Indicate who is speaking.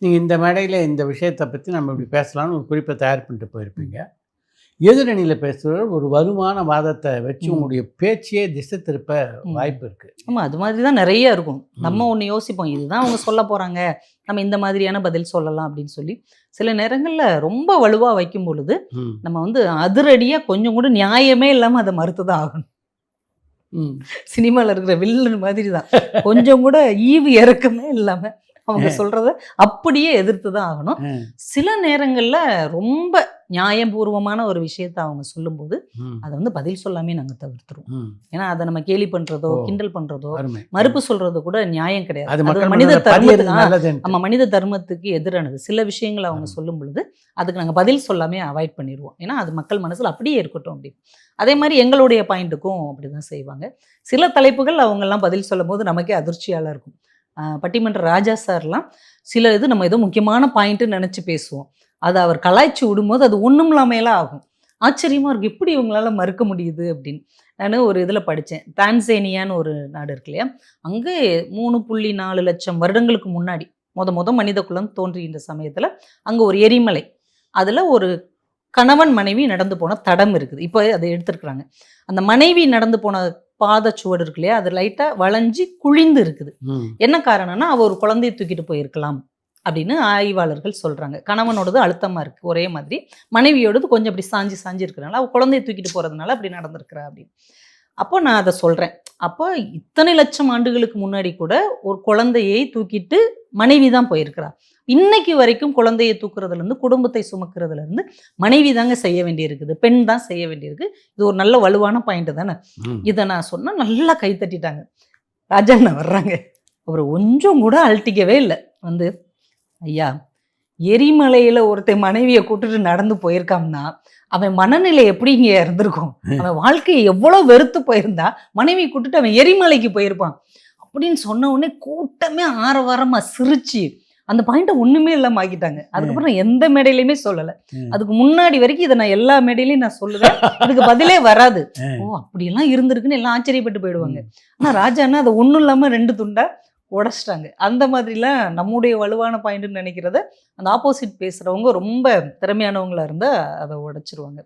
Speaker 1: நீங்கள் இந்த மேடையில் இந்த விஷயத்தை பற்றி நம்ம இப்படி பேசலாம்னு ஒரு குறிப்பை தயார் பண்ணிட்டு போயிருப்பீங்க. எதிரணியில் பேசுகிற ஒரு வலுவான வாதத்தை வச்சு உங்களுடைய பேச்சையே திசை திருப்ப வாய்ப்பு இருக்குது.
Speaker 2: ஆமாம், அது மாதிரி தான் நிறைய இருக்கும். நம்ம ஒன்று யோசிப்போம், இதுதான் அவங்க சொல்ல போகிறாங்க, நம்ம இந்த மாதிரியான பதில் சொல்லலாம் அப்படின்னு சொல்லி. சில நேரங்களில் ரொம்ப வலுவாக வைக்கும் பொழுது நம்ம வந்து அதிரடியாக கொஞ்சம் கூட நியாயமே இல்லாமல் அதை மறுத்து தான் ஆகணும். சினிமாவில் இருக்கிற வில்லன் மாதிரி தான், கொஞ்சம் கூட ஈவு இறக்கமே இல்லாமல் அவங்க சொல்கிறத அப்படியே எதிர்த்து தான் ஆகணும். சில நேரங்களில் ரொம்ப நியாயபூர்வமான ஒரு விஷயத்த அவங்க சொல்லும்போது அதை வந்து பதில் சொல்லாமே நாங்கள் தவிர்த்துருவோம். ஏன்னா அதை நம்ம கேலி பண்ணுறதோ கிண்டல் பண்ணுறதோ மறுப்பு சொல்கிறதோ கூட நியாயம் கிடையாது. அது மனித தர்மத்துக்கு, நம்ம மனித தர்மத்துக்கு எதிரானது. சில விஷயங்களை அவங்க சொல்லும் பொழுது அதுக்கு நாங்கள் பதில் சொல்லாமே அவாய்ட் பண்ணிடுவோம். ஏன்னா அது மக்கள் மனசில் அப்படியே இருக்கட்டும் அப்படின்னு. அதே மாதிரி எங்களுடைய பாயிண்ட்டுக்கும் அப்படி தான் செய்வாங்க. சில தலைப்புகள் அவங்கெல்லாம் பதில் சொல்லும் போது நமக்கே அதிர்ச்சியால் இருக்கும். பட்டிமன்ற ராஜா சார்லாம் சில இது நம்ம ஏதோ முக்கியமான பாயிண்ட்டுன்னு நினச்சி பேசுவோம், அதை அவர் கலாய்ச்சி விடும்போது அது ஒன்றும் இல்லாமலாம் ஆகும். ஆச்சரியமாக இருக்கும், எப்படி இவங்களால மறுக்க முடியுது அப்படின்னு. நான் ஒரு இதில் படித்தேன், டான்சேனியான்னு ஒரு நாடு இருக்கு இல்லையா, அங்கே 3.4 லட்சம் வருடங்களுக்கு முன்னாடி முத மனித குலம் தோன்றுகின்ற சமயத்தில் அங்கே ஒரு எரிமலை, அதில் ஒரு கணவன் மனைவி நடந்து போன தடம் இருக்குது. இப்போ அதை எடுத்துருக்குறாங்க. அந்த மனைவி நடந்து போன பாதச்சுவடு இருக்கு இல்லையா, அது லைட்டாக வளைஞ்சி குழிந்து இருக்குது. என்ன காரணம்னா அவ ஒரு குழந்தையை தூக்கிட்டு போயிருக்கலாம் அப்படின்னு ஆய்வாளர்கள் சொல்கிறாங்க. கணவனோடது அழுத்தமாக இருக்குது ஒரே மாதிரி, மனைவியோடது கொஞ்சம் அப்படி சாஞ்சி இருக்கிறனால அவள் குழந்தையை தூக்கிட்டு போகிறதுனால அப்படி நடந்திருக்கிறா அப்படின்னு. அப்போ நான் அதை சொல்கிறேன், அப்போ இத்தனை லட்சம் ஆண்டுகளுக்கு முன்னாடி கூட ஒரு குழந்தையை தூக்கிட்டு மனைவி தான் போயிருக்கிறா. இன்னைக்கு வரைக்கும் குழந்தையை தூக்குறதுலேருந்து குடும்பத்தை சுமக்கிறதுலேருந்து மனைவி தாங்க செய்ய வேண்டியிருக்குது, பெண் தான் செய்ய வேண்டியிருக்கு. இது ஒரு நல்ல வலுவான பாயிண்ட் தானே. இதை நான் சொன்னால் நல்லா கை தட்டிட்டாங்க. ராஜாண்ணா வர்றாங்க, அவர் கொஞ்சம் கூட அழட்டிக்கவே இல்லை. வந்து ஐயா, எரிமலையில் ஒருத்தன் மனைவியை கூட்டுட்டு நடந்து போயிருக்கான்னா அவன் மனநிலை எப்படி இங்கே இருந்திருக்கும், அவன் வாழ்க்கையை எவ்வளோ வெறுத்து போயிருந்தா மனைவியை கூட்டுட்டு அவன் எரிமலைக்கு போயிருப்பான் அப்படின்னு சொன்ன உடனே கூட்டமே ஆரவாரமாக சிரிச்சு அந்த பாயிண்ட்டை ஒன்றுமே இல்லாமல் ஆக்கிட்டாங்க. அதுக்கப்புறம் நான் எந்த மேடையிலையுமே சொல்லலை. அதுக்கு முன்னாடி வரைக்கும் இதை நான் எல்லா மேடையிலையும் நான் சொல்லுவேன், அதுக்கு பதிலே வராது. ஓ அப்படியெல்லாம் இருந்திருக்குன்னு எல்லாம் ஆச்சரியப்பட்டு போயிடுவாங்க. ஆனால் ராஜான்னா அதை ஒன்றும் இல்லாமல் 2 துண்டா உடச்சிட்டாங்க. அந்த மாதிரிலாம் நம்முடைய வலுவான பாயிண்ட்டுன்னு நினைக்கிறத அந்த ஆப்போசிட் பேசுகிறவங்க ரொம்ப திறமையானவங்களாக இருந்தால் அதை உடைச்சிருவாங்க.